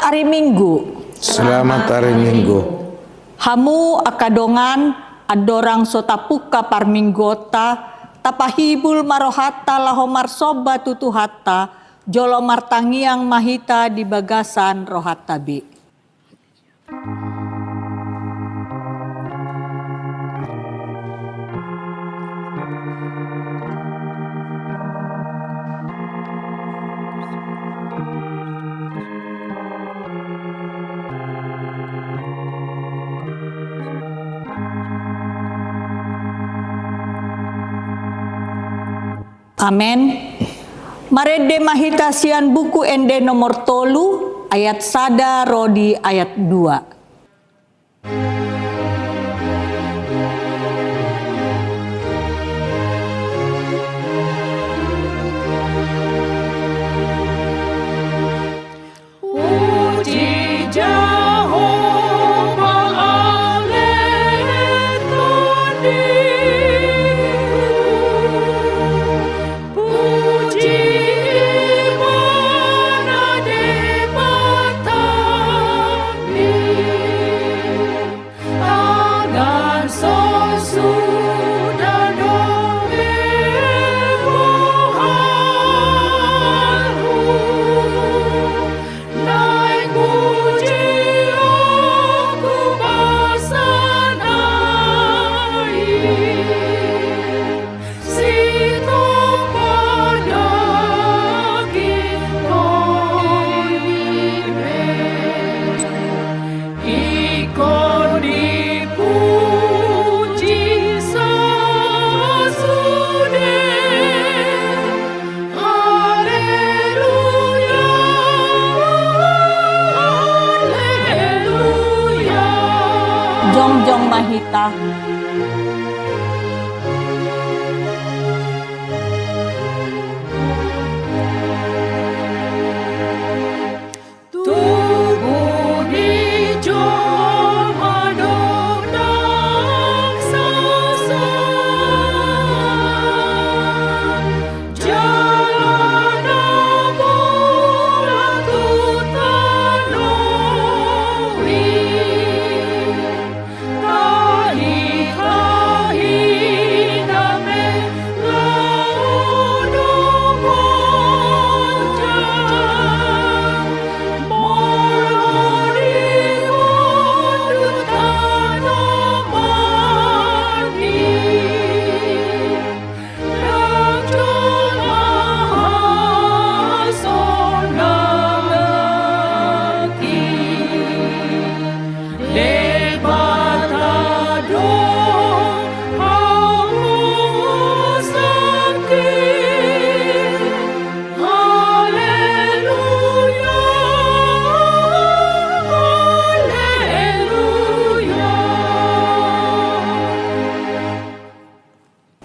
hari Minggu. Selamat hari Minggu. Hamu akadongan adorang sotapuka parminggota tapahibul marohata lahomar soba tutuhata jolo martangiang mahita di bagasan rohatabi. Amen. Marede mahita sian buku ende nomor tolu ayat sada rodi ayat 2. Jongjong mahita.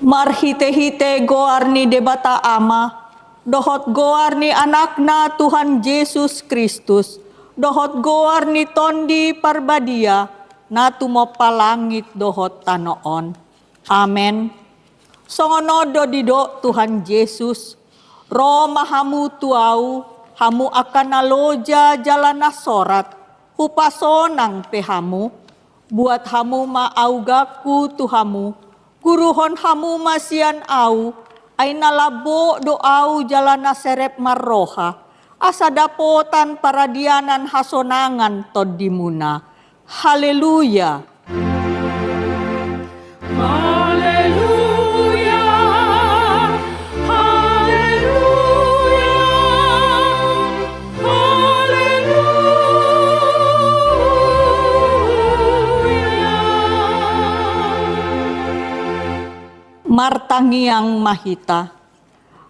Marhite-hite goarni debata ama, dohot goarni anakna Tuhan Yesus Kristus, dohot goarni tondi parbadia, natumo palangit dohot tanoon. Amen. Songonodo dido Tuhan Yesus, Roma hamu tuau, hamu akan naloja jalana sorat, hupasonang pehamu, buat hamu maaugaku tuhamu, guruhon hamu masian au, ay nalabo doau jalana serep marroha, asa dapotan paradianan hasonangan todimuna. Haleluya. Haleluya. Haleluya. Haleluya. Martangiang mahita.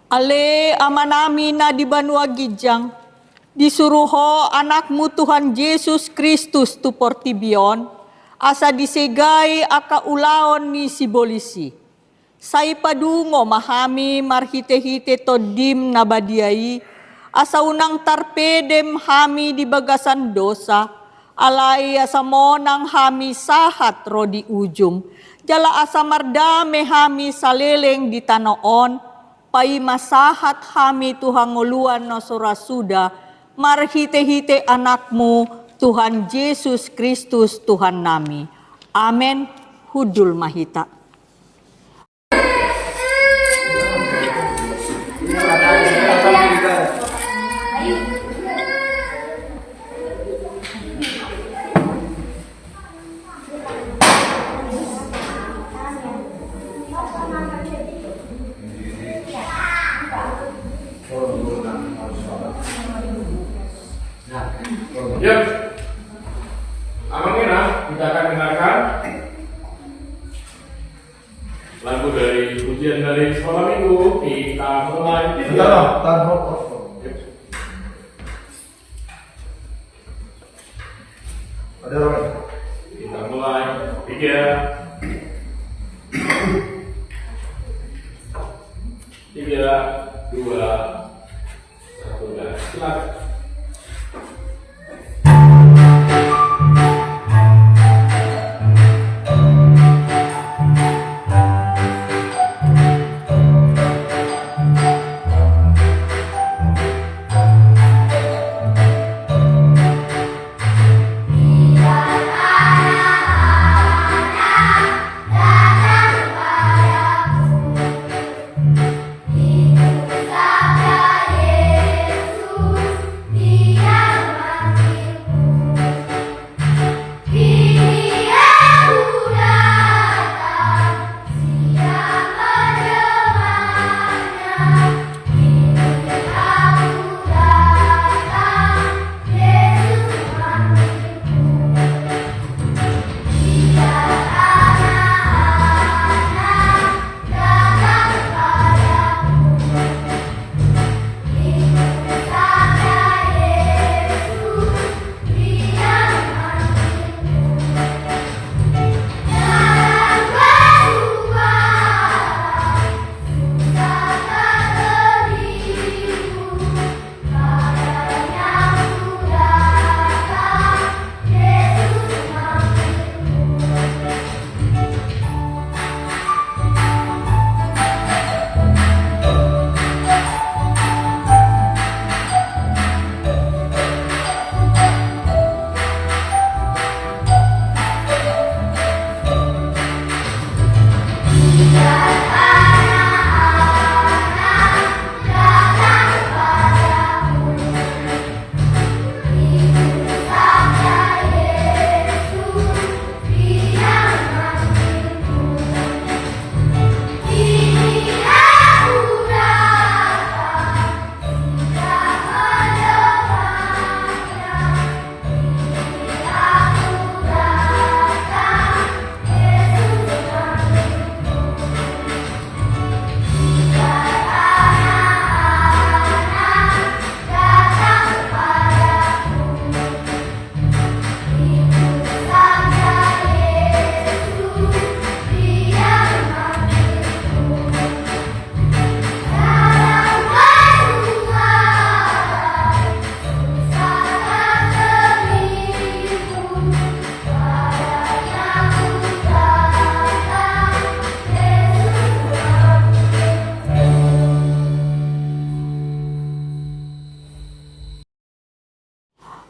Ale amanami na di Banua Gijang, disuruho anakmu Tuhan Yesus Kristus tu portibion, asa disegay akaulaon ni sibolisi. Say padungo mahami marhite-hite todim nabadiai, asa unang tarpedem hami di bagasan dosa, alay asa monang hami sahat rodi ujung, jala asa mardame hami saleleng di tanoon, pai masahat hami tuhanguluan no surasuda, marhite-hite anakmu, Tuhan Yesus Kristus Tuhan nami. Amen. Hudul mahita. Ya, Abang Ina, kita akan dengarkan lagu dari ujian dari sekolah minggu. Kita mulai. Ada orang? Kita mulai. 3, 2, 1, dan silakan.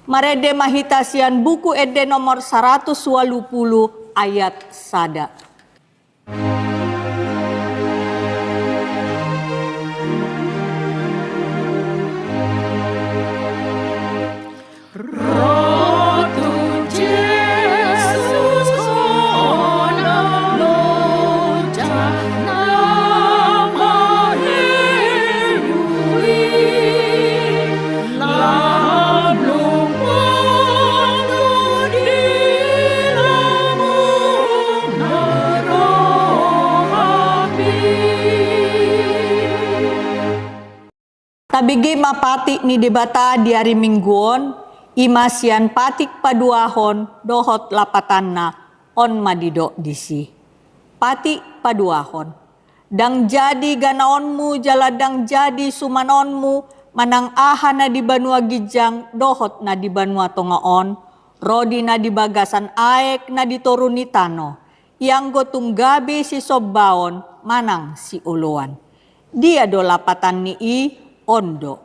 Marede mahitasian buku ede nomor 120 ayat sada. Ratu Yesus kona lonjak nama Henry lablung panu di lamun narapi. Tabigi mapati ni debata di hari mingguon, imasian patik paduahon dohot lapatanna on madido disi. Patik paduahon. Dang jadi ganaonmu jaladang jadi sumanonmu manang ahana di Banua Gijang dohot na di Banua Tongaon, rodi na di bagasan aek na di toruni tano, yang gotong gabi si sobbaon manang si uluan. Dia do lapatan ni i ondo.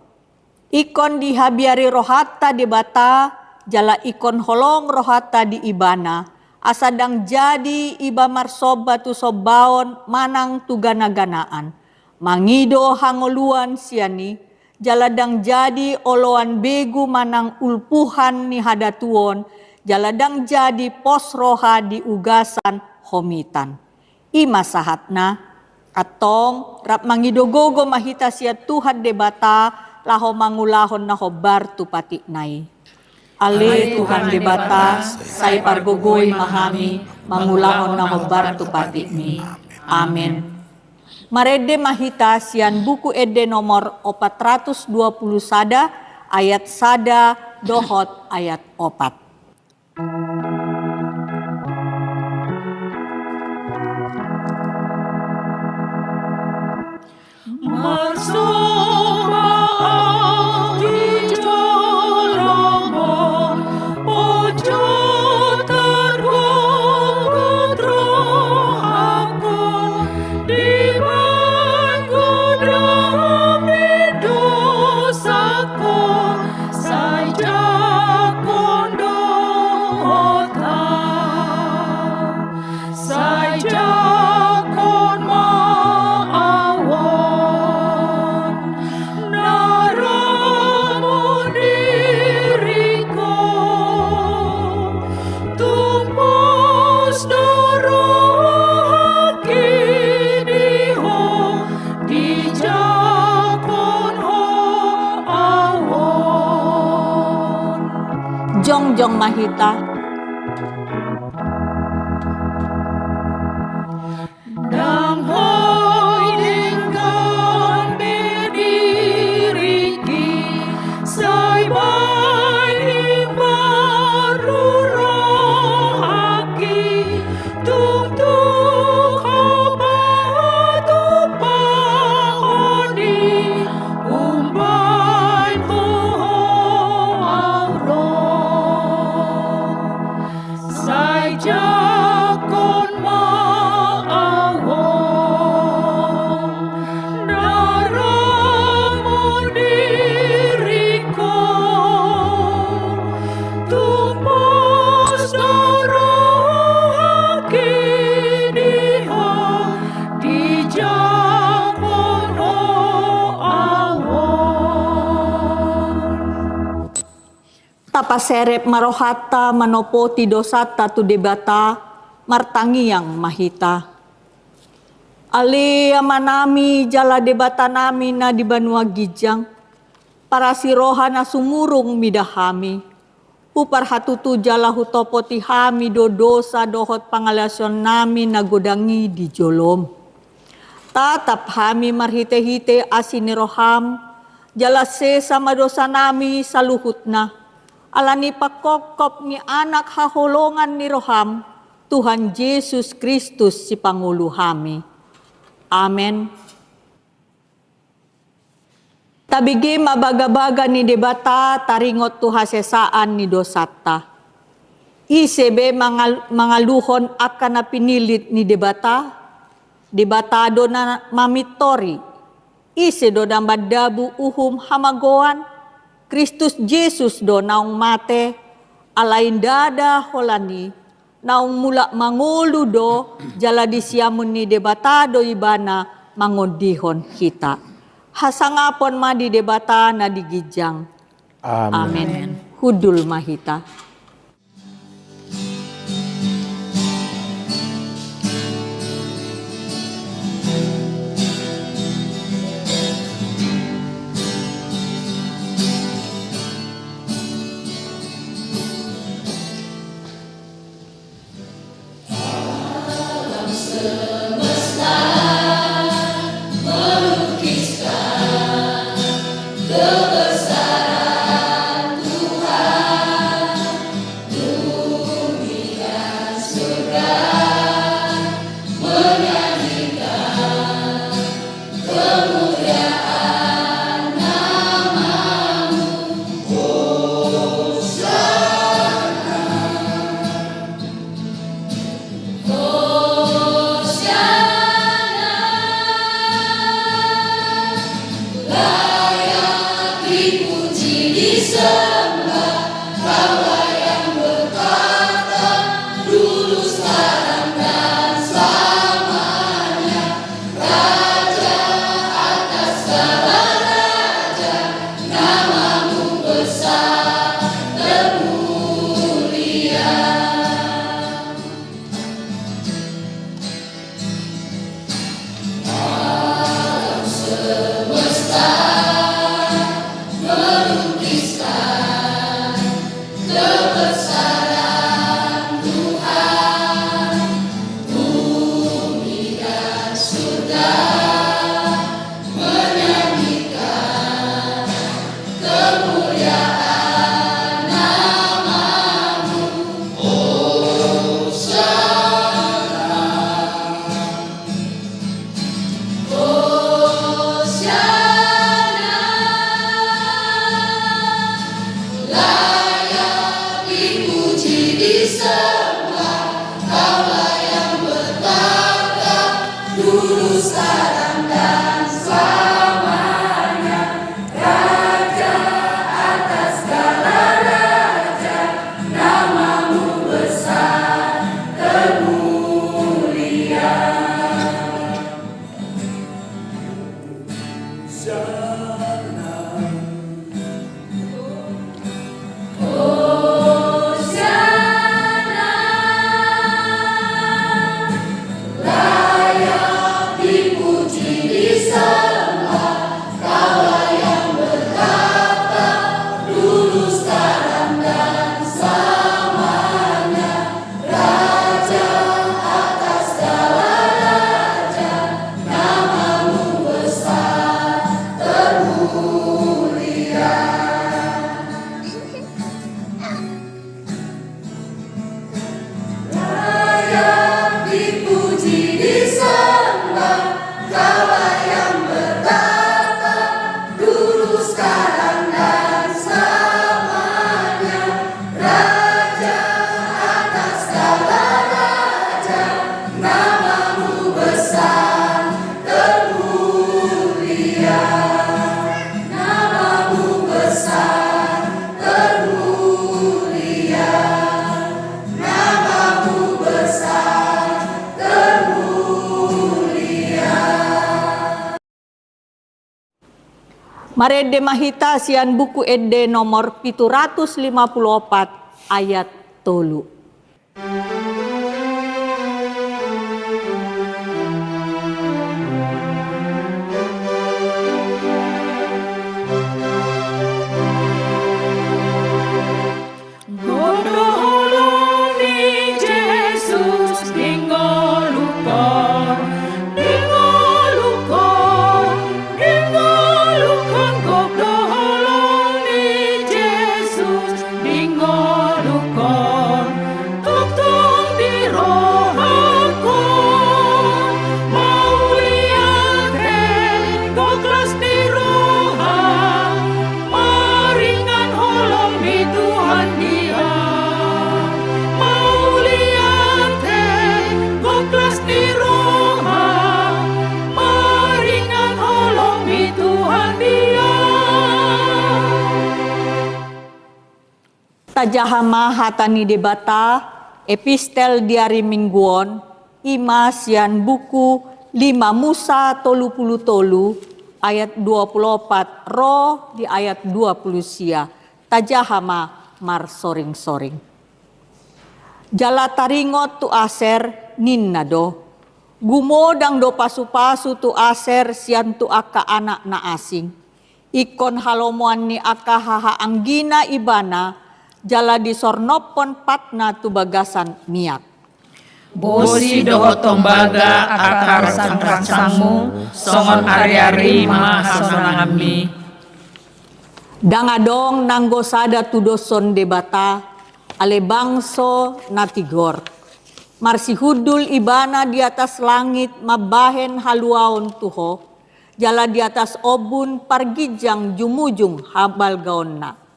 Ikon dihabiari rohata di bata, jala ikon holong rohata di ibana. Asadang jadi iba marsoba tu sobaon manang tu gana-ganaan. Mangido hangoluan siani, jaladang jadi oloan begu manang ulpuhan ni hadatuon, jaladang jadi pos roha di ugasan homitan. Ima sahatna, atong rap mangidogogo mahita siya Tuhan debata, laho mangulahon na hobar tu pati nai. Ale Tuhan debata, say pargogoy mahami, mangulahon na hobar tu pati mi. Amen. Marede mahita sian buku ede nomor 420 sada, ayat sada, dohot ayat 4. Jongjong mahita. Dang hoy dengan bediriki, say bay baru rohaki, tung tung haba tu pahoni, umbain ho say jakon maawon, daramu diriku, tumpus darah kiniho, di jakon awon. Tapaserep marohata manopo ti dosata tu debata martangi yang mahita. Ali amanami jala debata nami na di Banua Gijang, para siroha na sumurung midahami. Upar hatutu jala hutopo ti hami do dosa dohot pangalasyon nami na godangi di jolom. Tatap hami marhite-hite asini roham, jala se sama dosa nami saluhut na. Alani pakokop ni anak haholongan ni roham, Tuhan Yesus Kristus si Pangulo hami. Amen. Tabigi mabaga-baga ni debata taringot tu hasesaan ni dosata. Isebe mangaluhon akan na pinilit ni debata, debatado na mamitori. Ise do na madabu uhum hamagoan, Kristus Jesus do naung mate, alain dada holani, naung mula mangulu do, jala disiamun ni debatado ibana mangodihon kita. Hasangapon ma di debata na di Gijang. Amen. Hudul mahita. Hosiana. Marede mahita sian buku Ede nomor 754 ayat 3. Tajahama hatani debata epistel diari mingguon ima sian buku 5 Musa 30 ayat 24 roh di ayat 20 sia tajahama mar soring-soring. Jala taringot tu aser ninnado gumodang do pasu-pasu tu aser sian tu aka anak na asing ikon halomuan ni aka haha anggina ibana jala di sornopon patna tu bagasan miak. Bosi doho tombaga akar sang-rangsangmu, songon ari-ari mahasonangami. Dangadong nanggo sada tu doson debata, ale bangso natigor. Marsi hudul ibana di atas langit mabahen haluaon tuho, jala di atas obun pargijang jumujung habal gaonna.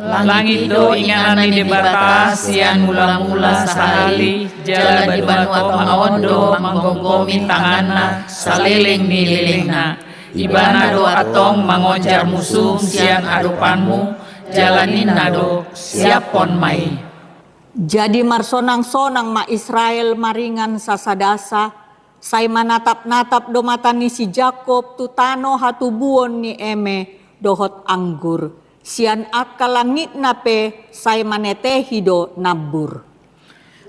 Langit do inganan di debata sian mula-mula sahali jala di banua maondo manggogomi tanganna saleleng ni lelengna ibana do atong mangonjar musuh sian adupanmu jalaninna do siapon mai. Jadi marsonang-sonang ma Israel maringan sasadasa say manatap-natap do mata ni si Jakob tu tano hatubuon ni eme dohot anggur. Sian akalangit nape say manetehido nabur.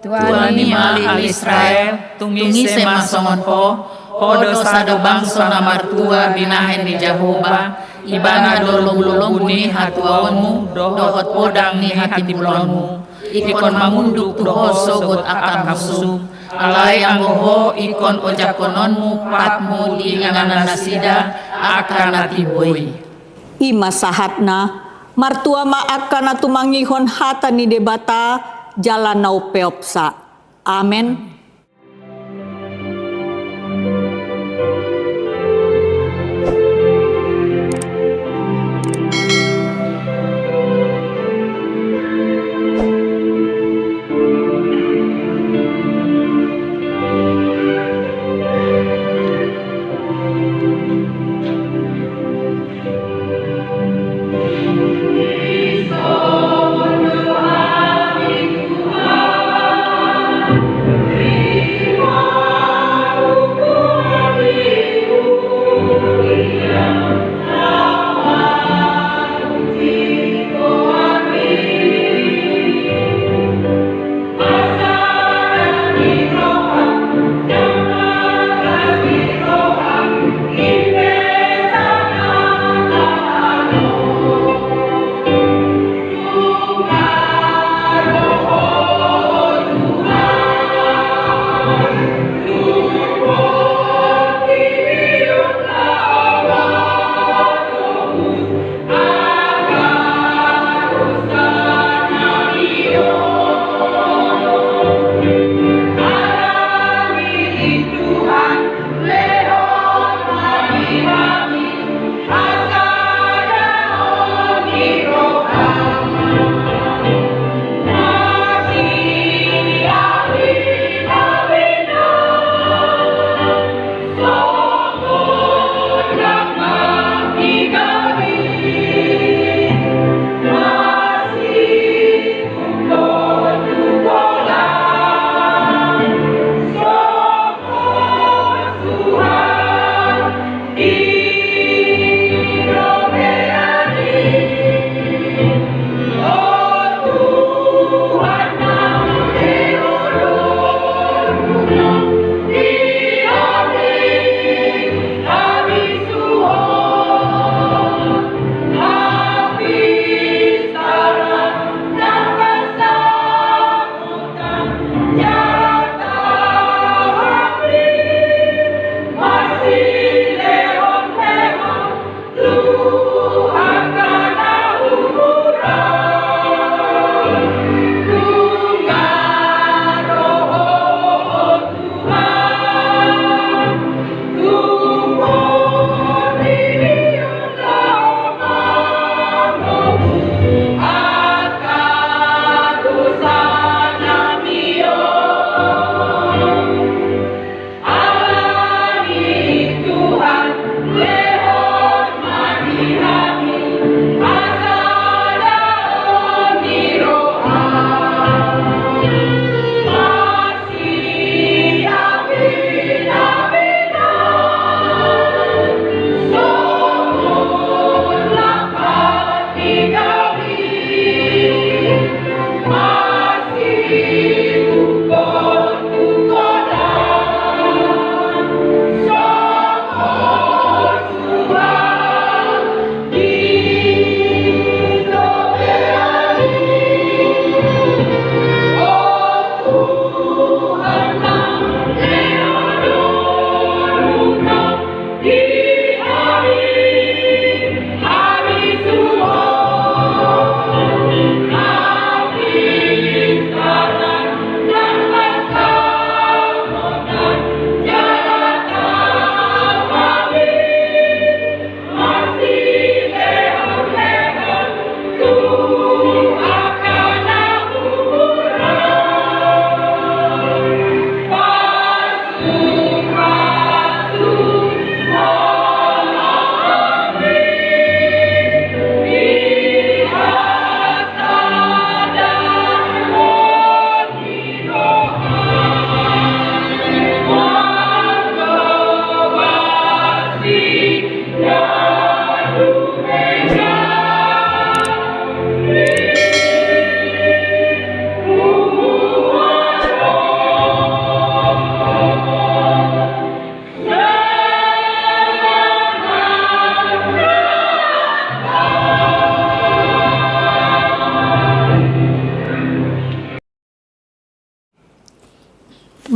Tuhan ni mali Israel tungise masongon hodo sado bangso na martua binahen di Jahoba ibana do lombu ni hatuaonmu dohot podang ni hati bulonmu ikon mangunduk doho sogot akan musuh alai anggoho ikon ojakononmu patmu di inganan nasida akan natiboi. Ima sahatna martua maakana tumangihon hata ni debata jalan nau peopsa. Amen.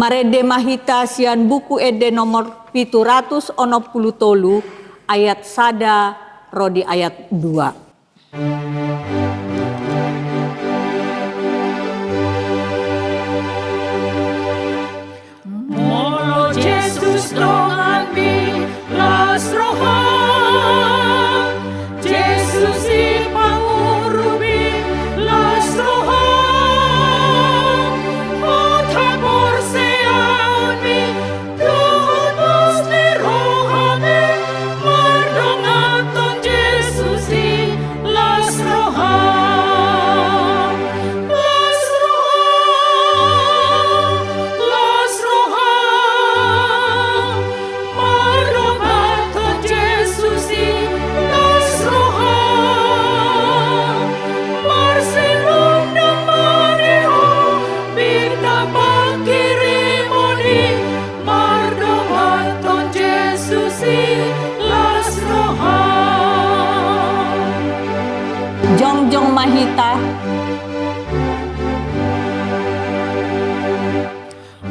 Marede mahita sian buku ede nomor 763 ayat 1 rodi ayat 2. Molo Jesus dongan mi las roha, Jesus si pangurubi las roha, ota porsean mi Tuhan musti rohame, mardongaton Jesus si las roha, las roha, mardongaton Jesus si las roha, marsilum namaneho, bita pangkirimoni, mardongaton Jesus si las roha. Jongjong mahita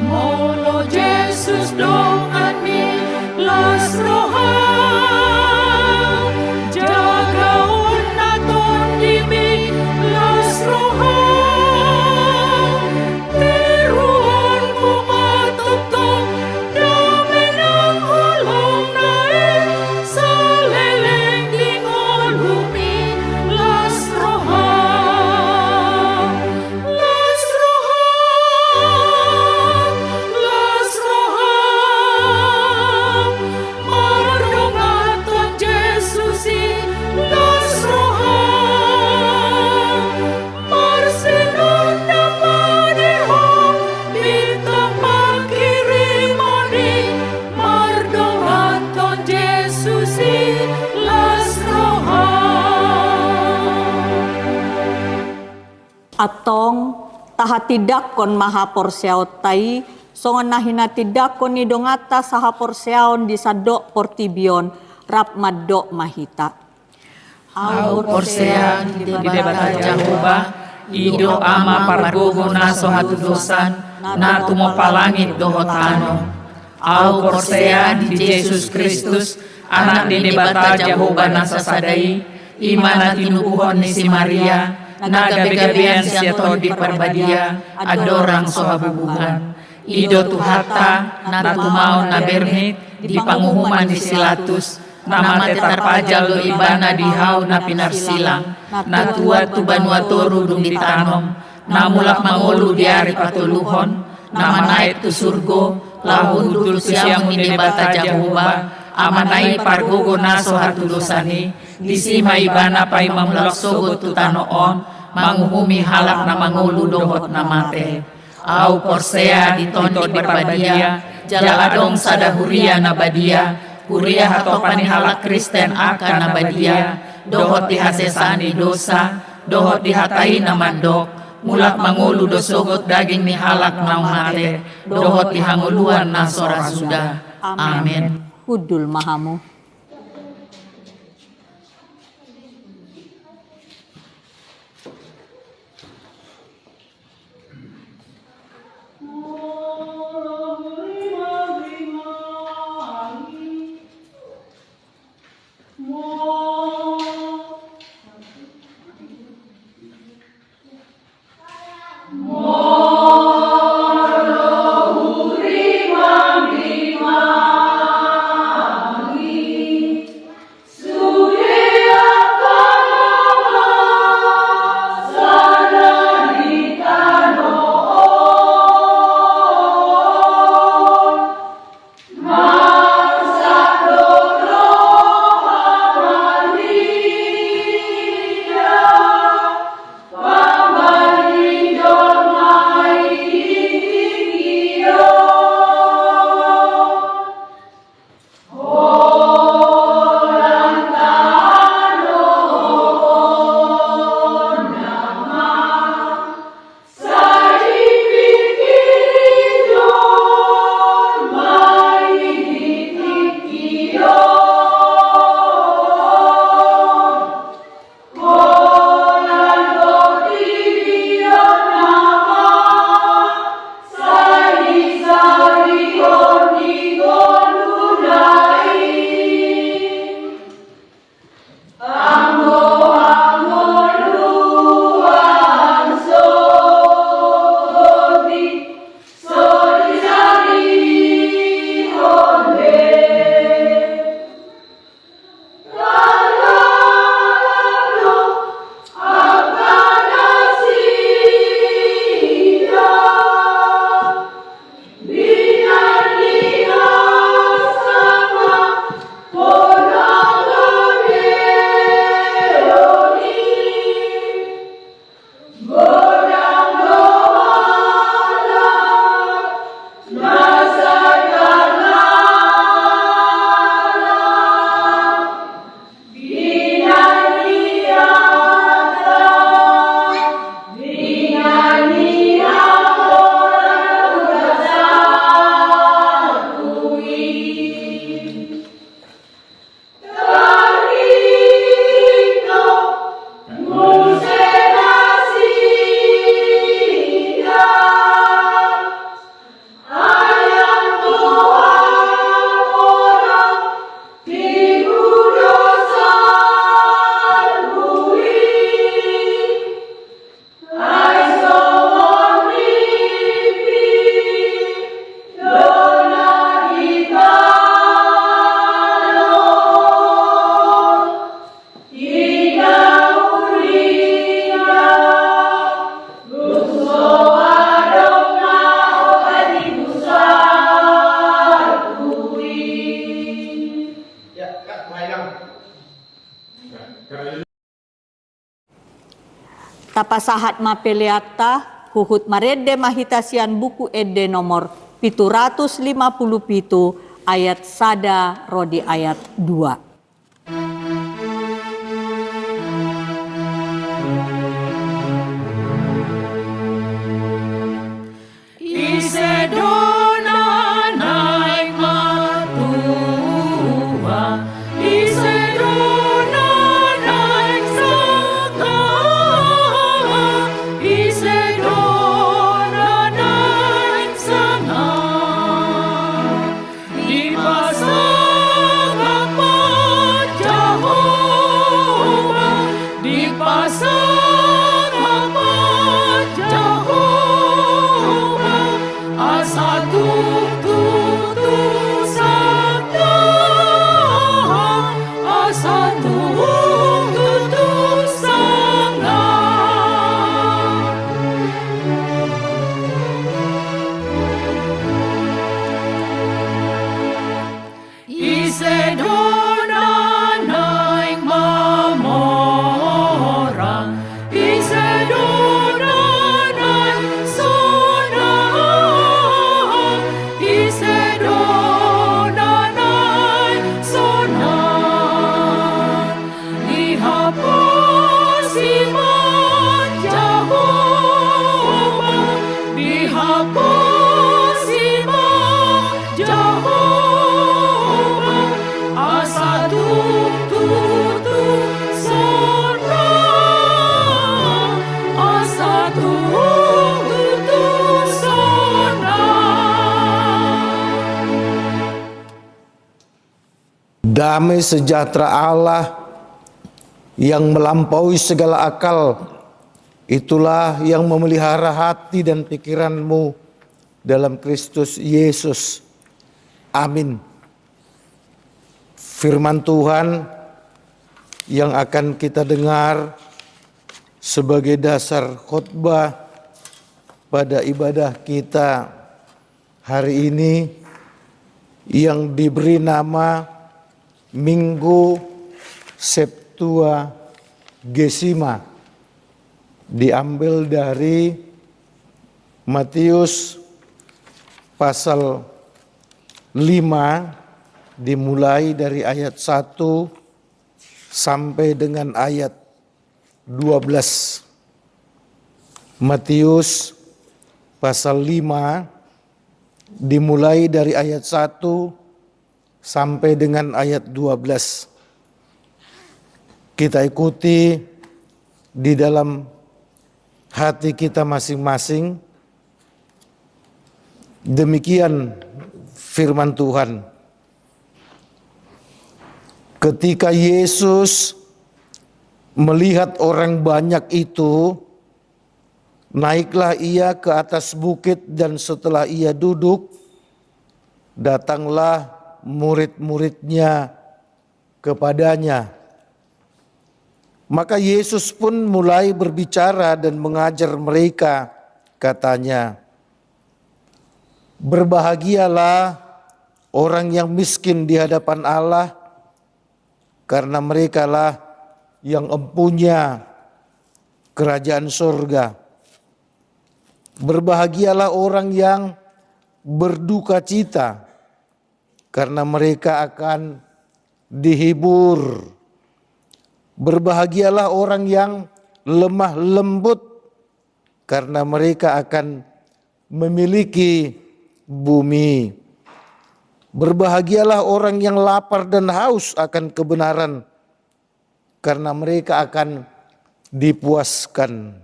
Molo Jesus dongan mi las roha, jagaon naton dimi las roha, tiruan mo matutong damenang hulong nae, sa leleng dingolumi las roha, las roha, las roha, mardongaton Jesus si las roha, marsilun namaneho, bita pangkirimoni, mardongaton Jesus si las roha. atong tahatidakon mahaporseaot tai songon nahina tidakon ni dongata sahaporseaon di sadok portibion rap madok mahita. Au porsea di debata Jahoba, ido ama pargogo naso hatu dosan, na tumopalangit dohotano. Au porsea di Jesus Kristus, anak di debata Jahoba nasa sadai, imana tinubuhon ni si Maria, na gabe-gabean siya to di parbadia, adorang sohabubuhan. Ido tuhata, na tumaon na bernit, di panguhuman di Silatus, nama tetarpajal lo ibana dihaw na pinarsilang, na tua tubanwa toru dung ditanom, na mulak mangolu diari patuluhon, na manait tu surgo, lahun dul siyamu ni debata Jahoba, amanai pargogo naso hatulosani, disima ibana pay mamulak sogot tutanoon, manguhumi halak na mangolu dohot na mate. Au porsea ditonton di parbadia, jaladong sadahuria na badia, Kuria hato panihalak Kristen akan nabadia, dohot dihasesani dosa, dohot dihatai na mandok, mulak mangulu dosogot daging ni halak na mate, dohot dihanguluan na sorasuda. Amin. Kudul mahamu. Mori mami mami tapasahat mapeleata huhut marede mahitasian buku ede nomor 757 ayat sada rodi ayat 2. Damai sejahtera Allah yang melampaui segala akal, itulah yang memelihara hati dan pikiranmu dalam Kristus Yesus. Amin. Firman Tuhan yang akan kita dengar sebagai dasar khotbah pada ibadah kita hari ini yang diberi nama Minggu Septuagesima, diambil dari Matius pasal 5 dimulai dari ayat 1 sampai dengan ayat 12. Matius pasal 5 dimulai dari ayat 1 sampai dengan ayat 12. Kita ikuti di dalam hati kita masing-masing. Demikian firman Tuhan. Ketika Yesus melihat orang banyak itu, naiklah ia ke atas bukit, dan setelah ia duduk, datanglah murid-muridnya kepadanya. Maka Yesus pun mulai berbicara dan mengajar mereka, katanya, "Berbahagialah orang yang miskin di hadapan Allah, karena merekalah yang empunya kerajaan surga. Berbahagialah orang yang berduka cita, karena mereka akan dihibur. Berbahagialah orang yang lemah lembut, karena mereka akan memiliki bumi. Berbahagialah orang yang lapar dan haus akan kebenaran, karena mereka akan dipuaskan.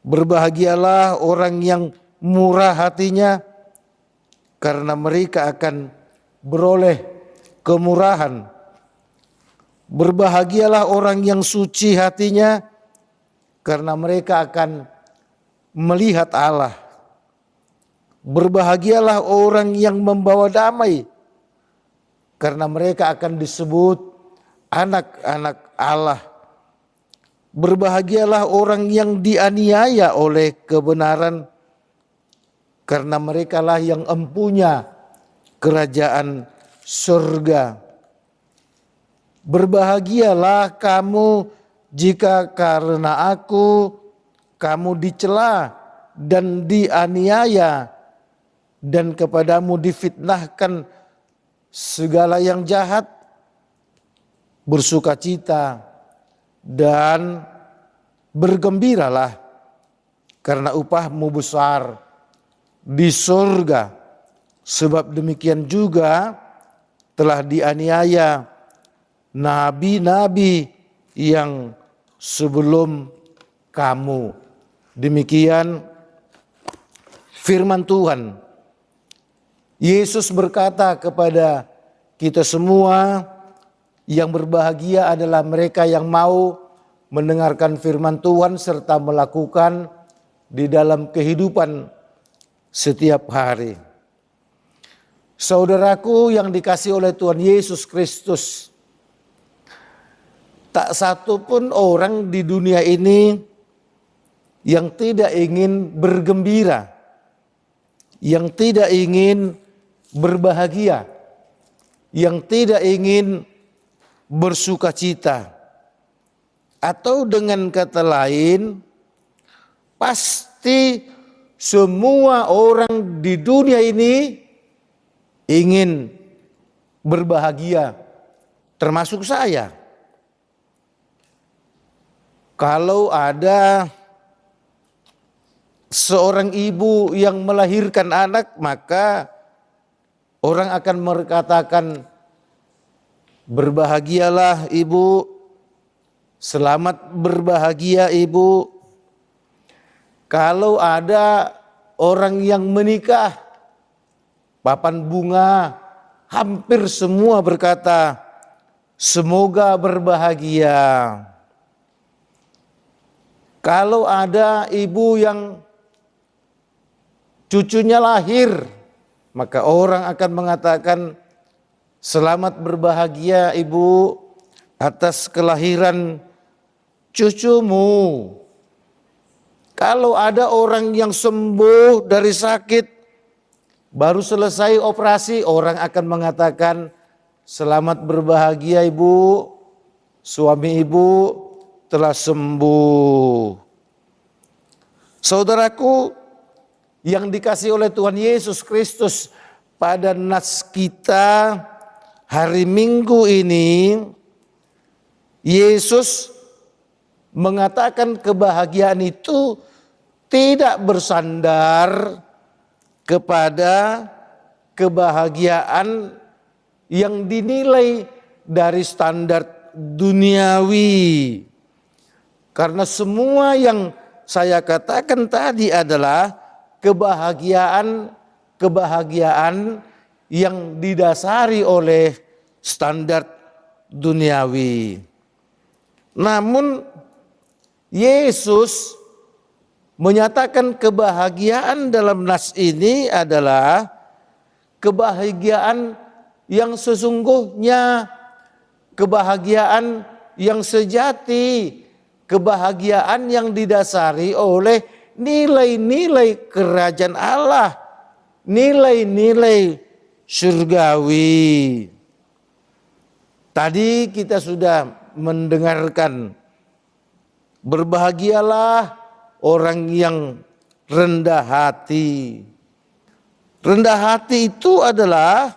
Berbahagialah orang yang murah hatinya, karena mereka akan beroleh kemurahan. Berbahagialah orang yang suci hatinya, karena mereka akan melihat Allah. Berbahagialah orang yang membawa damai, karena mereka akan disebut anak-anak Allah. Berbahagialah orang yang dianiaya oleh kebenaran, karena merekalah yang empunya kerajaan surga. Berbahagialah kamu jika karena aku kamu dicela dan dianiaya dan kepadamu difitnahkan segala yang jahat, bersukacita dan bergembiralah, karena upahmu besar di surga, sebab demikian juga telah dianiaya nabi-nabi yang sebelum kamu. Demikian firman Tuhan. Yesus berkata kepada kita semua, yang berbahagia adalah mereka yang mau mendengarkan firman Tuhan serta melakukan di dalam kehidupan setiap hari. Saudaraku yang dikasihi oleh Tuhan Yesus Kristus, tak satu pun orang di dunia ini yang tidak ingin bergembira, yang tidak ingin berbahagia, yang tidak ingin bersukacita. Atau dengan kata lain, pasti semua orang di dunia ini ingin berbahagia, termasuk saya. Kalau ada seorang ibu yang melahirkan anak, maka orang akan mengatakan, berbahagialah ibu, selamat berbahagia ibu. Kalau ada orang yang menikah, papan bunga, hampir semua berkata, semoga berbahagia. Kalau ada ibu yang cucunya lahir, maka orang akan mengatakan, selamat berbahagia ibu atas kelahiran cucumu. Kalau ada orang yang sembuh dari sakit, baru selesai operasi, orang akan mengatakan, selamat berbahagia ibu, suami ibu telah sembuh. Saudaraku yang dikasihi oleh Tuhan Yesus Kristus, pada nas kita hari Minggu ini, Yesus mengatakan kebahagiaan itu tidak bersandar kepada kebahagiaan yang dinilai dari standar duniawi. Karena semua yang saya katakan tadi adalah kebahagiaan yang didasari oleh standar duniawi. Namun Yesus menyatakan kebahagiaan dalam nas ini adalah kebahagiaan yang sesungguhnya, kebahagiaan yang sejati, kebahagiaan yang didasari oleh nilai-nilai kerajaan Allah, nilai-nilai surgawi. Tadi kita sudah mendengarkan, berbahagialah orang yang rendah hati. Rendah hati itu adalah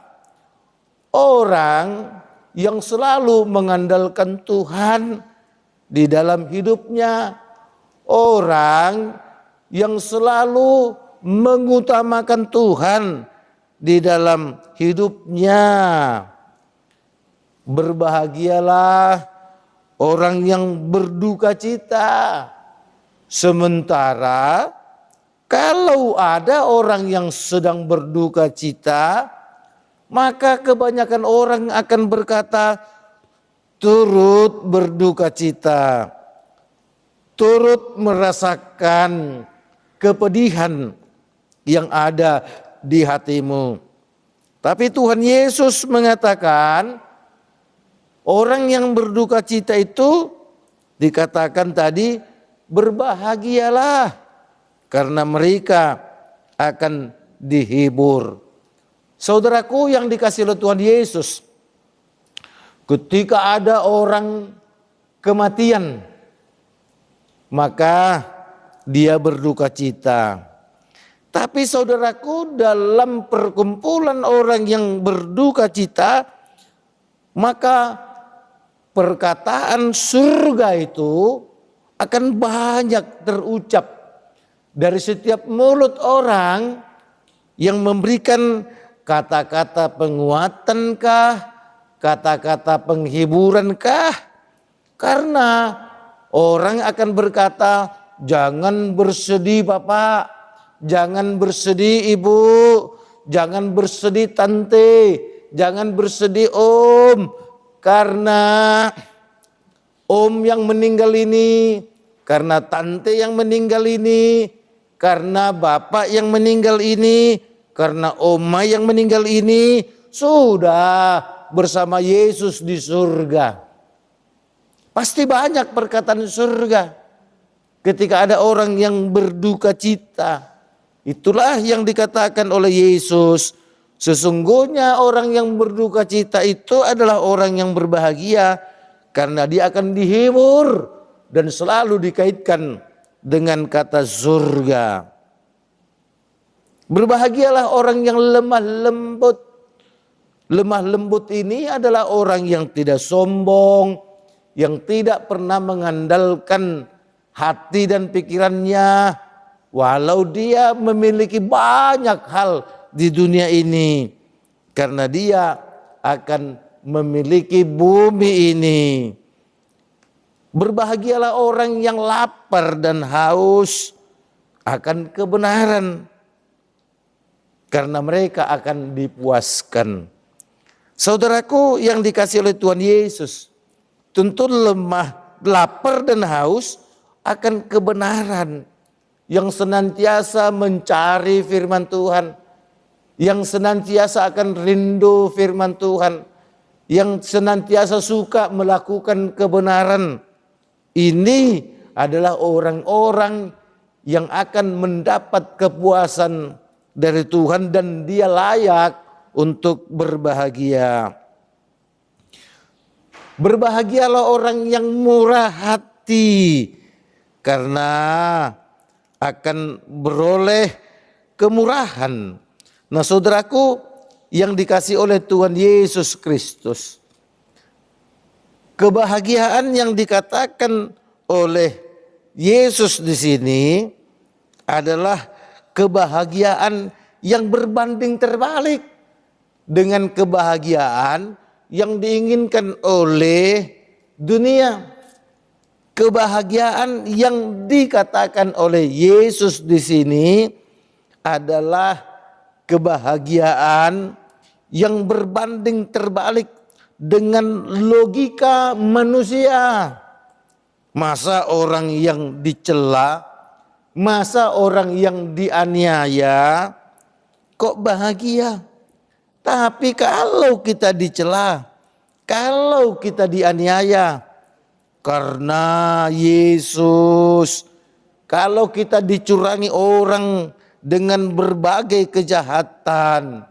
orang yang selalu mengandalkan Tuhan di dalam hidupnya, orang yang selalu mengutamakan Tuhan di dalam hidupnya. Berbahagialah orang yang berduka cita. Sementara kalau ada orang yang sedang berduka cita, maka kebanyakan orang akan berkata, turut berduka cita, turut merasakan kepedihan yang ada di hatimu. Tapi Tuhan Yesus mengatakan, orang yang berduka cita itu dikatakan tadi, berbahagialah karena mereka akan dihibur. Saudaraku yang dikasihi oleh Tuhan Yesus, ketika ada orang kematian, maka dia berduka cita. Tapi saudaraku, dalam perkumpulan orang yang berduka cita, maka perkataan surga itu akan banyak terucap dari setiap mulut orang yang memberikan kata-kata penguatankah, kata-kata penghiburankah. Karena orang akan berkata, jangan bersedih Bapak, jangan bersedih Ibu, jangan bersedih Tante, jangan bersedih Om. Karena Om yang meninggal ini, karena Tante yang meninggal ini, karena Bapak yang meninggal ini, karena Oma yang meninggal ini, sudah bersama Yesus di surga. Pasti banyak perkataan surga ketika ada orang yang berduka cita. Itulah yang dikatakan oleh Yesus. Sesungguhnya orang yang berduka cita itu adalah orang yang berbahagia, karena dia akan dihibur dan selalu dikaitkan dengan kata surga. Berbahagialah orang yang lemah lembut. Lemah lembut ini adalah orang yang tidak sombong, yang tidak pernah mengandalkan hati dan pikirannya, walau dia memiliki banyak hal di dunia ini, karena dia akan memiliki bumi ini. Berbahagialah orang yang lapar dan haus akan kebenaran, karena mereka akan dipuaskan. Saudaraku yang dikasihi oleh Tuhan Yesus, tentu lemah, lapar dan haus akan kebenaran, yang senantiasa mencari firman Tuhan, yang senantiasa akan rindu firman Tuhan, yang senantiasa suka melakukan kebenaran. Ini adalah orang-orang yang akan mendapat kepuasan dari Tuhan dan dia layak untuk berbahagia. Berbahagialah orang yang murah hati, karena akan beroleh kemurahan. Nah saudaraku yang dikasihi oleh Tuhan Yesus Kristus, kebahagiaan yang dikatakan oleh Yesus di sini adalah kebahagiaan yang berbanding terbalik dengan kebahagiaan yang diinginkan oleh dunia. Kebahagiaan yang dikatakan oleh Yesus di sini adalah kebahagiaan yang berbanding terbalik dengan logika manusia. Masa orang yang dicela, masa orang yang dianiaya kok bahagia? Tapi kalau kita dicela, kalau kita dianiaya karena Yesus, kalau kita dicurangi orang dengan berbagai kejahatan,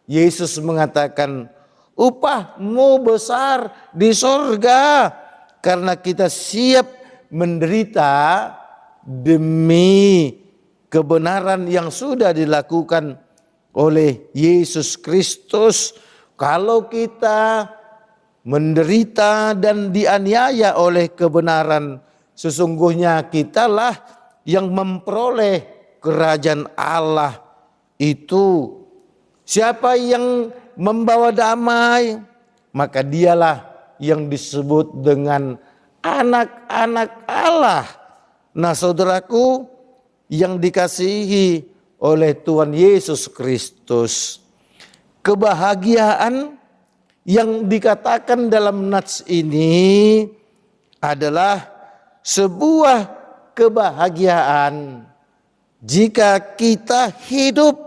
Yesus mengatakan upahmu besar di sorga, karena kita siap menderita demi kebenaran yang sudah dilakukan oleh Yesus Kristus. Kalau kita menderita dan dianiaya oleh kebenaran, sesungguhnya kitalah yang memperoleh kerajaan Allah itu. Siapa yang membawa damai, maka dialah yang disebut dengan anak-anak Allah. Nah saudaraku yang dikasihi oleh Tuhan Yesus Kristus, kebahagiaan yang dikatakan dalam nats ini adalah sebuah kebahagiaan jika kita hidup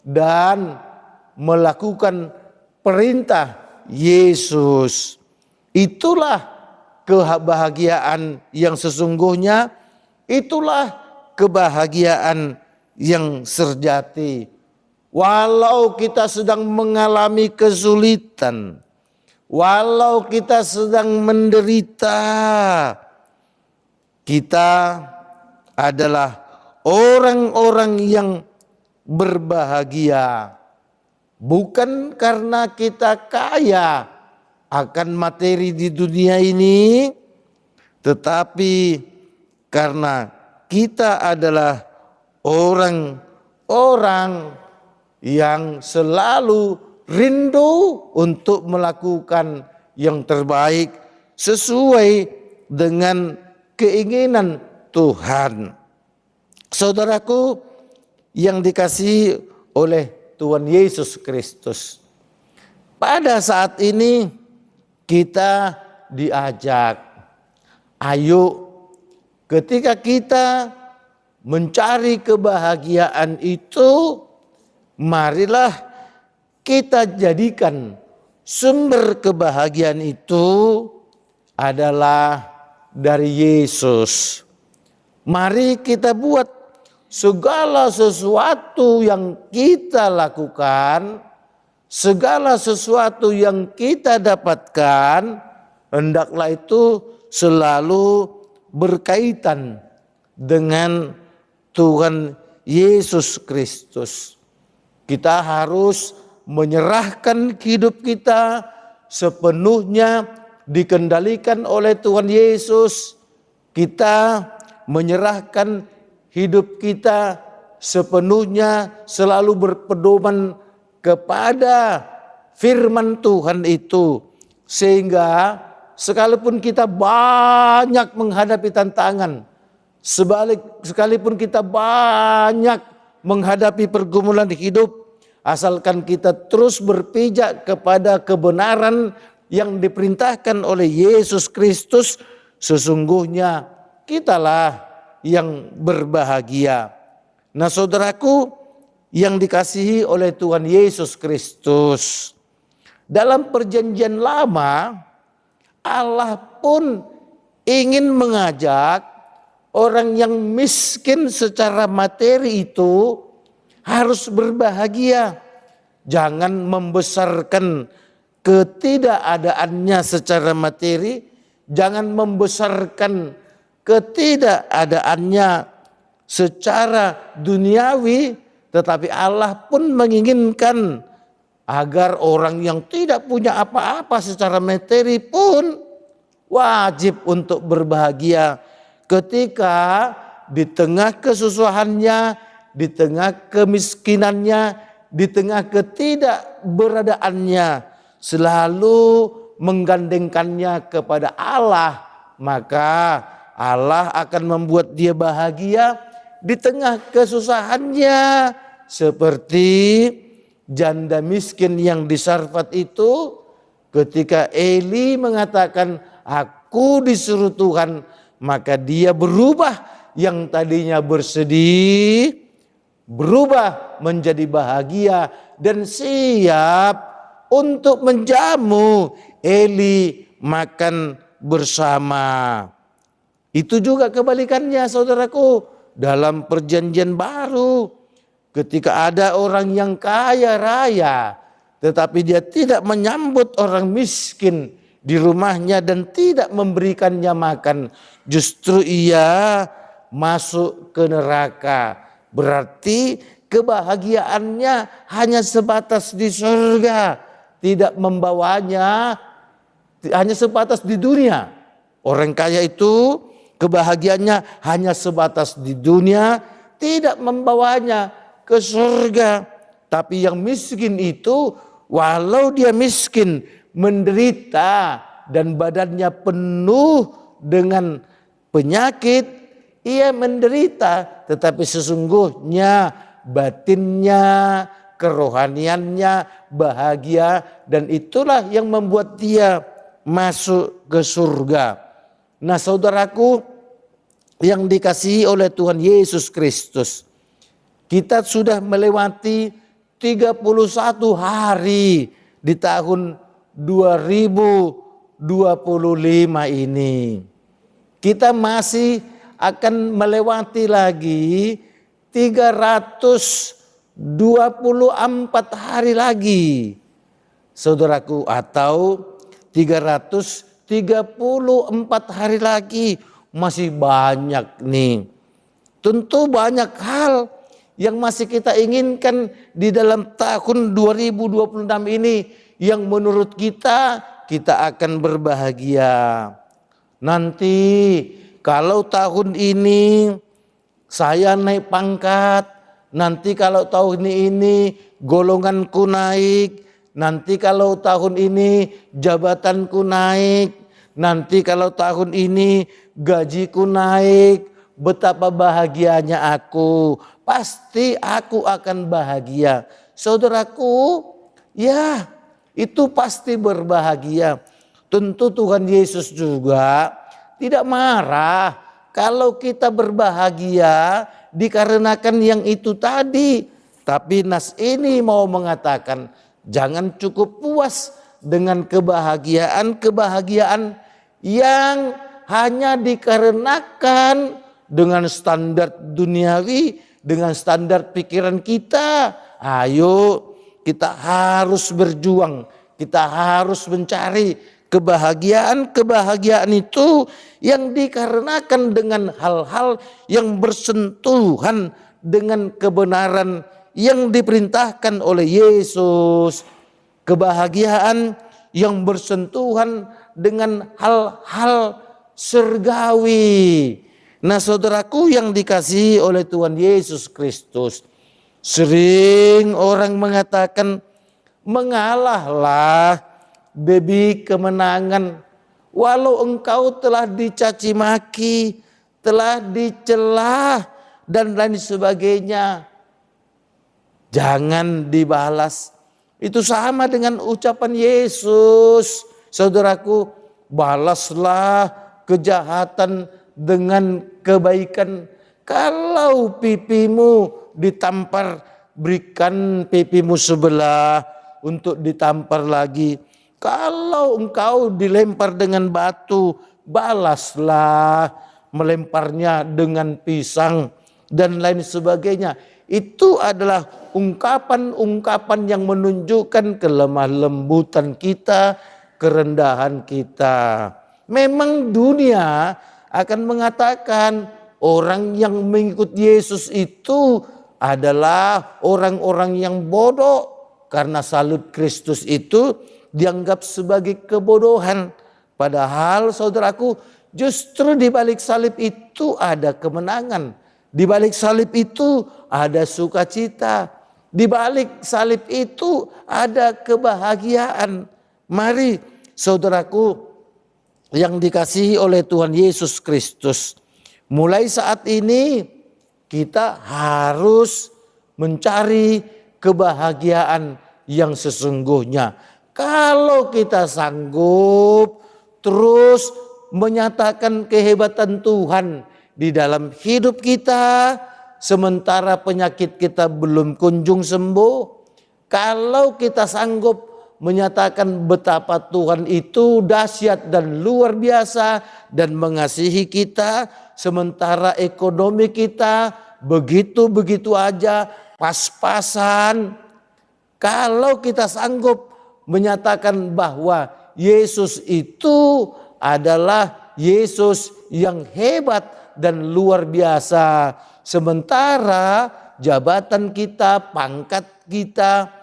dan melakukan perintah Yesus. Itulah kebahagiaan yang sesungguhnya, itulah kebahagiaan yang sejati. Walau kita sedang mengalami kesulitan, walau kita sedang menderita, kita adalah orang-orang yang berbahagia. Bukan karena kita kaya akan materi di dunia ini, tetapi karena kita adalah orang-orang yang selalu rindu untuk melakukan yang terbaik sesuai dengan keinginan Tuhan. Saudaraku yang dikasihi oleh Tuhan Yesus Kristus, pada saat ini kita diajak, ayo ketika kita mencari kebahagiaan itu, marilah kita jadikan sumber kebahagiaan itu adalah dari Yesus. Mari kita buat segala sesuatu yang kita lakukan, segala sesuatu yang kita dapatkan, hendaklah itu selalu berkaitan dengan Tuhan Yesus Kristus. Kita harus menyerahkan hidup kita sepenuhnya dikendalikan oleh Tuhan Yesus. Kita menyerahkan hidup kita sepenuhnya selalu berpedoman kepada firman Tuhan itu. Sehingga sekalipun kita banyak menghadapi tantangan, sekalipun kita banyak menghadapi pergumulan hidup, asalkan kita terus berpijak kepada kebenaran yang diperintahkan oleh Yesus Kristus, sesungguhnya kitalah yang berbahagia. Nah, saudaraku yang dikasihi oleh Tuhan Yesus Kristus, dalam perjanjian lama Allah pun ingin mengajak orang yang miskin secara materi itu harus berbahagia. Jangan membesarkan ketidakadaannya secara materi, jangan membesarkan ketidakadaannya secara duniawi, tetapi Allah pun menginginkan agar orang yang tidak punya apa-apa secara materi pun wajib untuk berbahagia ketika di tengah kesusahannya, di tengah kemiskinannya, di tengah ketidakberadaannya, selalu menggandengkannya kepada Allah, maka Allah akan membuat dia bahagia di tengah kesusahannya. Seperti janda miskin yang di Sarfat itu, ketika Eli mengatakan aku disuruh Tuhan, maka dia berubah, yang tadinya bersedih berubah menjadi bahagia dan siap untuk menjamu Eli makan bersama. Itu juga kebalikannya, saudaraku, dalam perjanjian baru. Ketika ada orang yang kaya raya, tetapi dia tidak menyambut orang miskin di rumahnya dan tidak memberikannya makan, justru ia masuk ke neraka. Berarti kebahagiaannya hanya sebatas di surga, tidak membawanya, hanya sebatas di dunia. Orang kaya itu kebahagiaannya hanya sebatas di dunia, tidak membawanya ke surga. Tapi yang miskin itu, walau dia miskin, menderita dan badannya penuh dengan penyakit, ia menderita, tetapi sesungguhnya batinnya, kerohaniannya bahagia, dan itulah yang membuat dia masuk ke surga. Nah, saudaraku yang dikasihi oleh Tuhan Yesus Kristus, kita sudah melewati 31 hari di tahun 2025 ini. Kita masih akan melewati lagi 324 hari lagi, saudaraku, atau 334 hari lagi masih banyak nih. Tentu banyak hal yang masih kita inginkan di dalam tahun 2026 ini yang menurut kita akan berbahagia. Nanti kalau tahun ini saya naik pangkat, nanti kalau tahun ini golonganku naik, nanti kalau tahun ini jabatanku naik, nanti kalau tahun ini gajiku naik, betapa bahagianya aku. Pasti aku akan bahagia. Saudaraku, ya itu pasti berbahagia. Tentu Tuhan Yesus juga tidak marah kalau kita berbahagia dikarenakan yang itu tadi. Tapi nas ini mau mengatakan jangan cukup puas dengan kebahagiaan yang hanya dikarenakan dengan standar duniawi, dengan standar pikiran kita. Ayo kita harus berjuang, kita harus mencari kebahagiaan itu yang dikarenakan dengan hal-hal yang bersentuhan dengan kebenaran yang diperintahkan oleh Yesus. Kebahagiaan yang bersentuhan dengan hal-hal surgawi. Nah, saudaraku yang dikasihi oleh Tuhan Yesus Kristus, sering orang mengatakan mengalahlah demi kemenangan, walau engkau telah dicaci maki, telah dicela dan lain sebagainya, jangan dibalas. Itu sama dengan ucapan Yesus. Saudaraku, balaslah kejahatan dengan kebaikan. Kalau pipimu ditampar, berikan pipimu sebelah untuk ditampar lagi. Kalau engkau dilempar dengan batu, balaslah melemparnya dengan pisang dan lain sebagainya. Itu adalah ungkapan-ungkapan yang menunjukkan kelemah lembutan kita, kerendahan kita. Memang dunia akan mengatakan orang yang mengikut Yesus itu adalah orang-orang yang bodoh. Karena salib Kristus itu dianggap sebagai kebodohan. Padahal saudaraku, justru di balik salib itu ada kemenangan. Di balik salib itu ada sukacita. Di balik salib itu ada kebahagiaan. Mari saudaraku yang dikasihi oleh Tuhan Yesus Kristus, mulai saat ini kita harus mencari kebahagiaan yang sesungguhnya. Kalau kita sanggup terus menyatakan kehebatan Tuhan di dalam hidup kita, sementara penyakit kita belum kunjung sembuh. Kalau kita sanggup menyatakan betapa Tuhan itu dahsyat dan luar biasa dan mengasihi kita, sementara ekonomi kita begitu-begitu aja, pas-pasan. Kalau kita sanggup menyatakan bahwa Yesus itu adalah Yesus yang hebat dan luar biasa, sementara jabatan kita, pangkat kita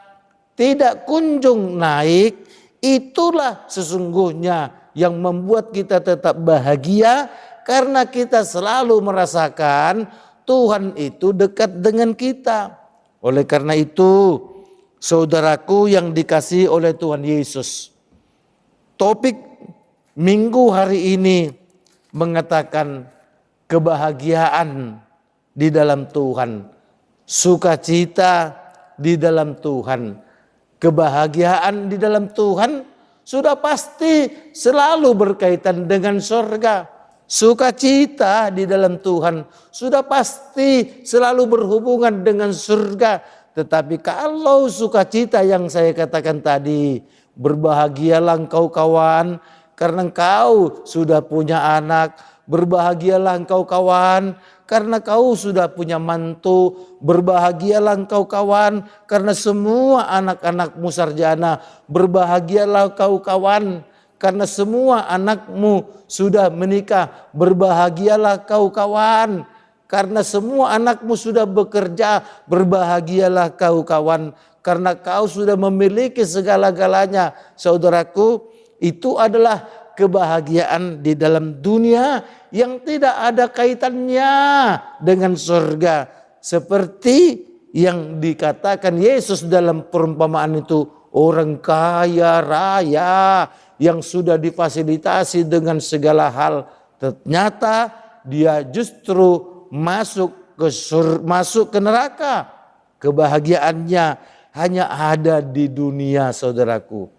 tidak kunjung naik, itulah sesungguhnya yang membuat kita tetap bahagia, karena kita selalu merasakan Tuhan itu dekat dengan kita. Oleh karena itu, saudaraku yang dikasihi oleh Tuhan Yesus, topik minggu hari ini mengatakan kebahagiaan di dalam Tuhan, sukacita di dalam Tuhan. Kebahagiaan di dalam Tuhan sudah pasti selalu berkaitan dengan surga. Sukacita di dalam Tuhan sudah pasti selalu berhubungan dengan surga. Tetapi kalau sukacita yang saya katakan tadi, berbahagialah engkau kawan karena engkau sudah punya anak. Berbahagialah engkau kawan karena kau sudah punya mantu. Berbahagialah engkau kawan karena semua anak-anakmu sarjana. Berbahagialah kau kawan karena semua anakmu sudah menikah. Berbahagialah kau kawan, karena semua anakmu sudah bekerja. Berbahagialah kau kawan, karena kau sudah memiliki segala-galanya. Saudaraku, itu adalah kebahagiaan di dalam dunia yang tidak ada kaitannya dengan surga. Seperti yang dikatakan Yesus dalam perumpamaan itu, orang kaya raya yang sudah difasilitasi dengan segala hal, ternyata dia justru masuk ke neraka. Kebahagiaannya hanya ada di dunia, saudaraku.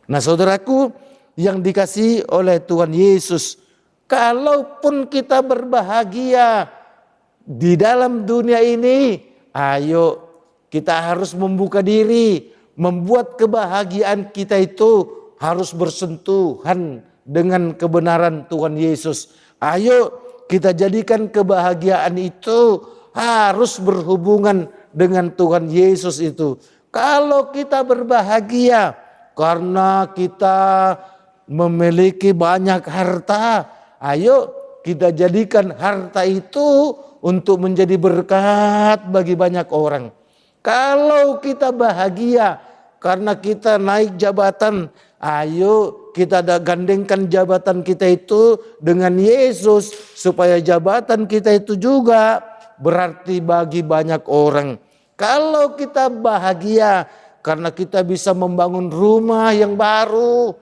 Nah, saudaraku yang dikasihi oleh Tuhan Yesus, kalaupun kita berbahagia di dalam dunia ini, ayo kita harus membuka diri, membuat kebahagiaan kita itu harus bersentuhan dengan kebenaran Tuhan Yesus. Ayo kita jadikan kebahagiaan itu harus berhubungan dengan Tuhan Yesus itu. Kalau kita berbahagia karena kita memiliki banyak harta, ayo kita jadikan harta itu untuk menjadi berkat bagi banyak orang. Kalau kita bahagia karena kita naik jabatan, ayo kita gandengkan jabatan kita itu dengan Yesus, supaya jabatan kita itu juga berarti bagi banyak orang. Kalau kita bahagia karena kita bisa membangun rumah yang baru,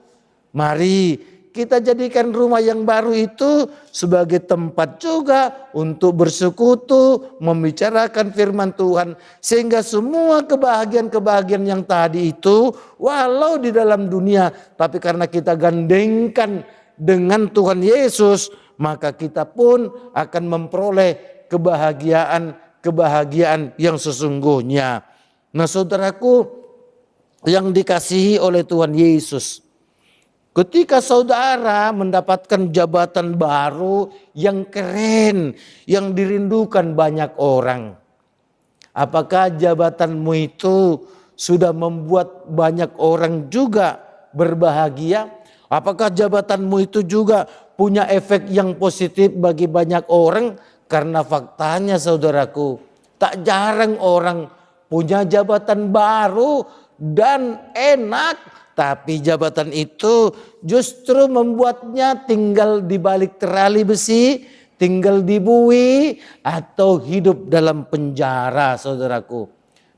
mari kita jadikan rumah yang baru itu sebagai tempat juga untuk bersekutu, membicarakan firman Tuhan. Sehingga semua kebahagiaan-kebahagiaan yang tadi itu, walau di dalam dunia, tapi karena kita gandengkan dengan Tuhan Yesus, maka kita pun akan memperoleh kebahagiaan yang sesungguhnya. Nah, saudaraku yang dikasihi oleh Tuhan Yesus, ketika saudara mendapatkan jabatan baru yang keren, yang dirindukan banyak orang, apakah jabatanmu itu sudah membuat banyak orang juga berbahagia? Apakah jabatanmu itu juga punya efek yang positif bagi banyak orang? Karena faktanya, saudaraku, tak jarang orang punya jabatan baru dan enak, tapi jabatan itu justru membuatnya tinggal di balik terali besi, tinggal di bui, atau hidup dalam penjara, saudaraku.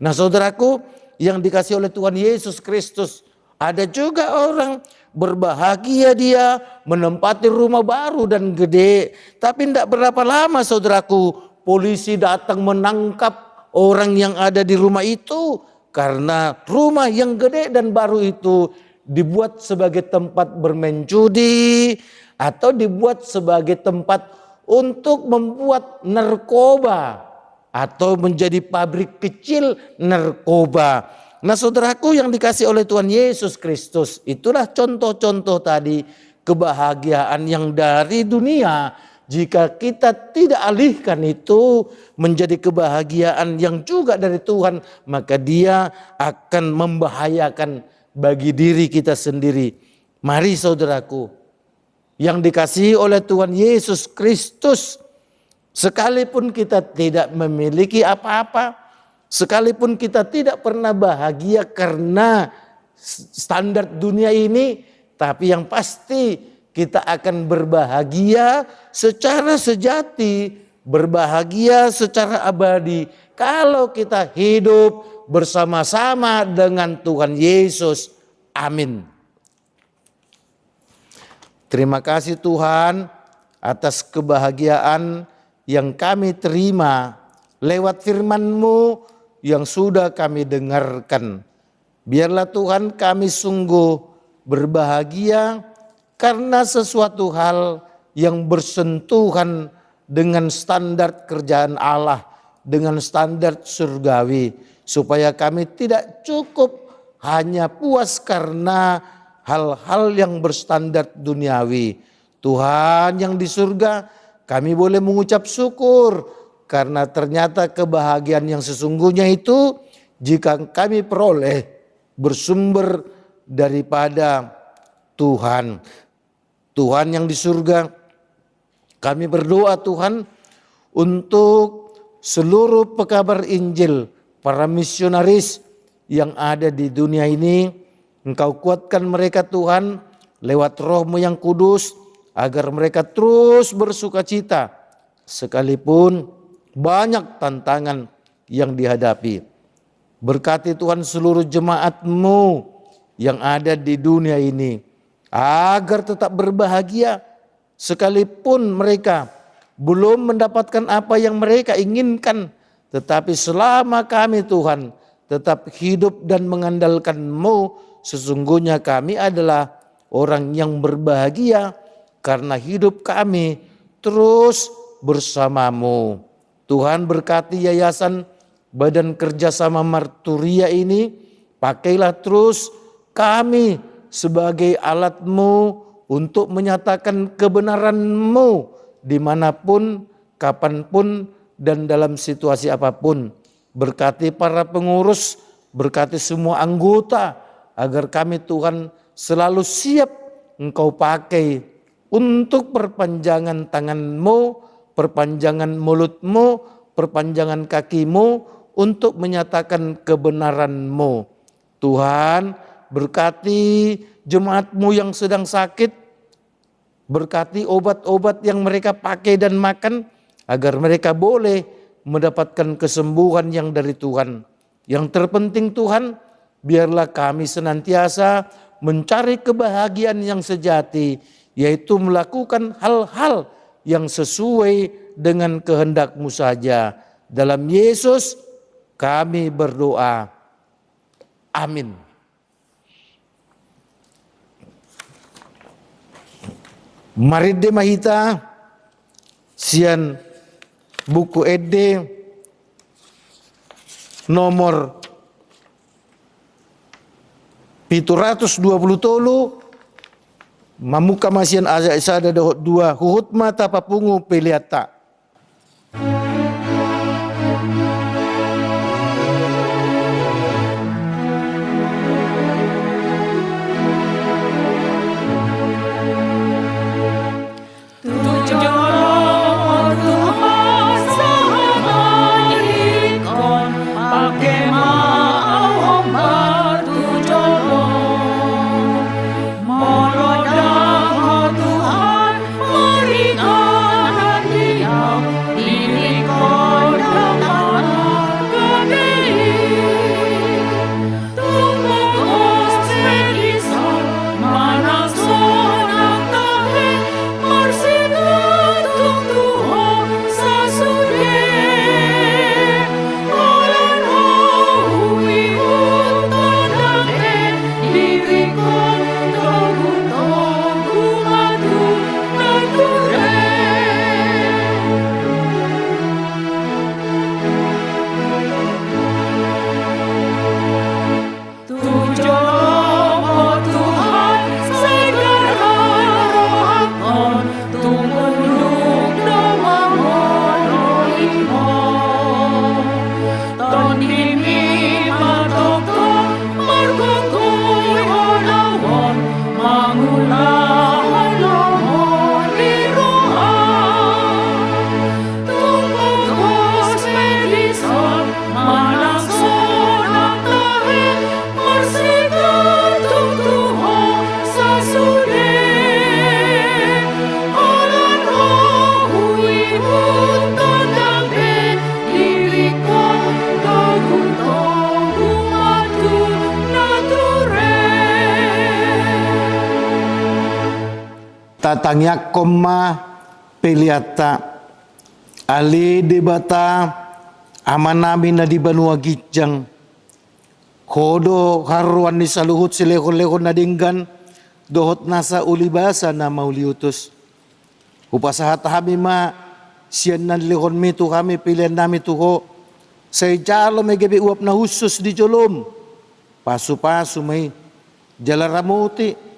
Nah, saudaraku yang dikasihi oleh Tuhan Yesus Kristus, ada juga orang berbahagia dia menempati rumah baru dan gede, tapi tidak berapa lama, saudaraku, polisi datang menangkap orang yang ada di rumah itu. Karena rumah yang gede dan baru itu dibuat sebagai tempat bermain judi, atau dibuat sebagai tempat untuk membuat narkoba, atau menjadi pabrik kecil narkoba. Nah, saudaraku yang dikasihi oleh Tuhan Yesus Kristus, itulah contoh-contoh tadi kebahagiaan yang dari dunia. Jika kita tidak alihkan itu menjadi kebahagiaan yang juga dari Tuhan, maka dia akan membahayakan bagi diri kita sendiri. Mari saudaraku yang dikasihi oleh Tuhan Yesus Kristus, sekalipun kita tidak memiliki apa-apa, sekalipun kita tidak pernah bahagia karena standar dunia ini, tapi yang pasti kita akan berbahagia secara sejati, berbahagia secara abadi kalau kita hidup bersama-sama dengan Tuhan Yesus. Amin. Terima kasih Tuhan atas kebahagiaan yang kami terima lewat firman-Mu yang sudah kami dengarkan. Biarlah Tuhan kami sungguh berbahagia karena sesuatu hal yang bersentuhan dengan standar kerjaan Allah, dengan standar surgawi, supaya kami tidak cukup hanya puas karena hal-hal yang berstandar duniawi. Tuhan yang di surga, kami boleh mengucap syukur karena ternyata kebahagiaan yang sesungguhnya itu jika kami peroleh bersumber daripada Tuhan. Tuhan yang di surga, kami berdoa Tuhan untuk seluruh pekabar Injil, para misionaris yang ada di dunia ini. Engkau kuatkan mereka Tuhan lewat Roh-Mu yang kudus, agar mereka terus bersukacita sekalipun banyak tantangan yang dihadapi. Berkati Tuhan seluruh jemaat-Mu yang ada di dunia ini, agar tetap berbahagia sekalipun mereka belum mendapatkan apa yang mereka inginkan. Tetapi selama kami Tuhan tetap hidup dan mengandalkan-Mu, sesungguhnya kami adalah orang yang berbahagia karena hidup kami terus bersama-Mu. Tuhan berkati yayasan Badan Kerjasama Marturia ini, pakailah terus kami sebagai alat-Mu untuk menyatakan kebenaran-Mu dimanapun, kapanpun, dan dalam situasi apapun. Berkati para pengurus, berkati semua anggota, agar kami Tuhan selalu siap Engkau pakai untuk perpanjangan tangan-Mu, perpanjangan mulut-Mu, perpanjangan kaki-Mu, untuk menyatakan kebenaran-Mu. Tuhan, berkati jemaat-Mu yang sedang sakit, berkati obat-obat yang mereka pakai dan makan, agar mereka boleh mendapatkan kesembuhan yang dari Tuhan. Yang terpenting Tuhan, biarlah kami senantiasa mencari kebahagiaan yang sejati, yaitu melakukan hal-hal yang sesuai dengan kehendak-Mu saja. Dalam Yesus kami berdoa. Amin. Mari mahita sian buku Ede nomor 720 mamuka masian aza isada dohot dua huhut mata papungu peliata. Tatangyak koma peliata ali debata amanami na di Banua Gijang kodo haruan ni saluhut silehon-lehon na dinggan dohot nasa ulibasa na mauliutus upasahat kami ma siyan nan lehon mi tu kami pilihan nami tuho say jalo may gabi uap na husus di jolom pasu-pasu may jalaramuti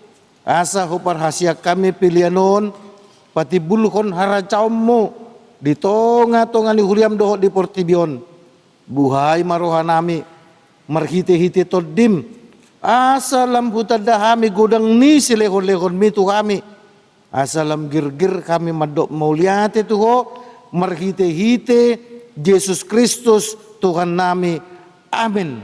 asa hupar hasia kami pilihanon pati bulukon haracaumu di tonga-tonga ni huriam dohot di Portibion buhay marohanami marhite-hite todim Asalam hutada kami godang ni silehon-lehon mi tu kami. Asalam gir-gir kami madok mauliate Tuho, marhite-hite Yesus Kristus Tuhan nami. Amin.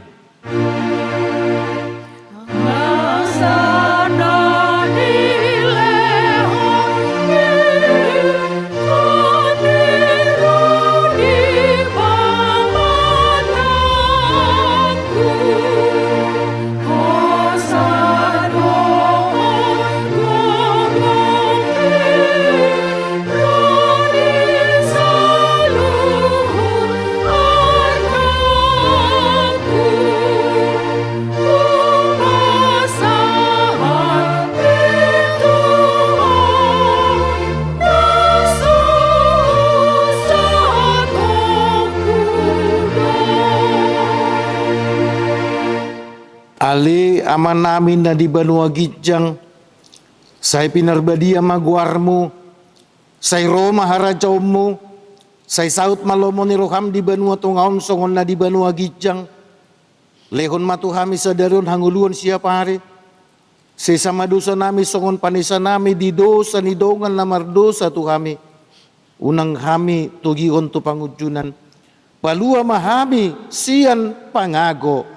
Ali aman namin na di banua gijang, say pinarbadia maguarmu, say Roma harajawmu, say saut malomo ni roham di banua tungaon songon na di banua gijang, lehon matuhami sadaron hanguluan siapa hari, say sama dosa nami songon panisa nami di dosa ni dongan lamar dosa tu kami, unang hami tugion tu pangujunan, palua mahami sian pangago.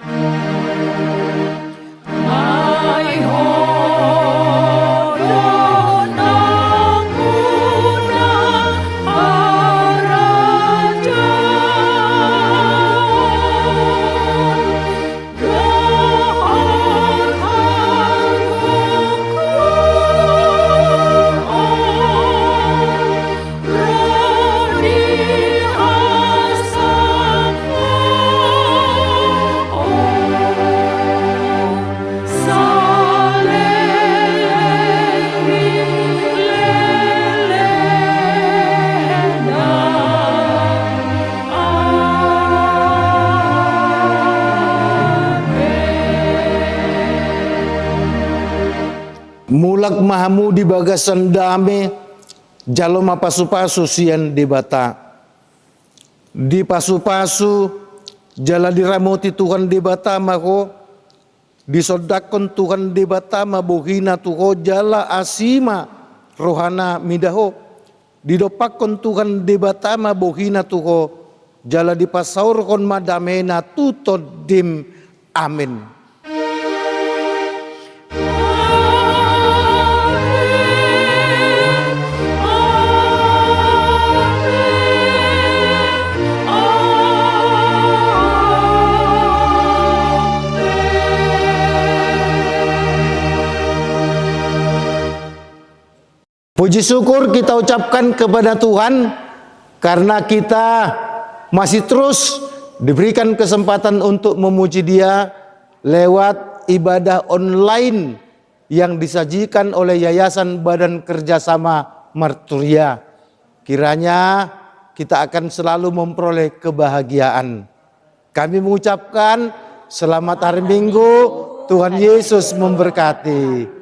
Mulak mahamu di bagasan dame, jalo mapasu-pasu sian di bata. Di pasu-pasu, jala diramoti Tuhan di bata mako, disodakon Tuhan di bata mabuhina tuho jala asima rohana midaho. Didopakon Tuhan di bata mabuhina tuho jala dipasaurkon madamena tutod dim. Amin. Puji syukur kita ucapkan kepada Tuhan karena kita masih terus diberikan kesempatan untuk memuji Dia lewat ibadah online yang disajikan oleh Yayasan Badan Kerjasama Marturia. Kiranya kita akan selalu memperoleh kebahagiaan. Kami mengucapkan selamat hari Minggu, Tuhan Yesus memberkati.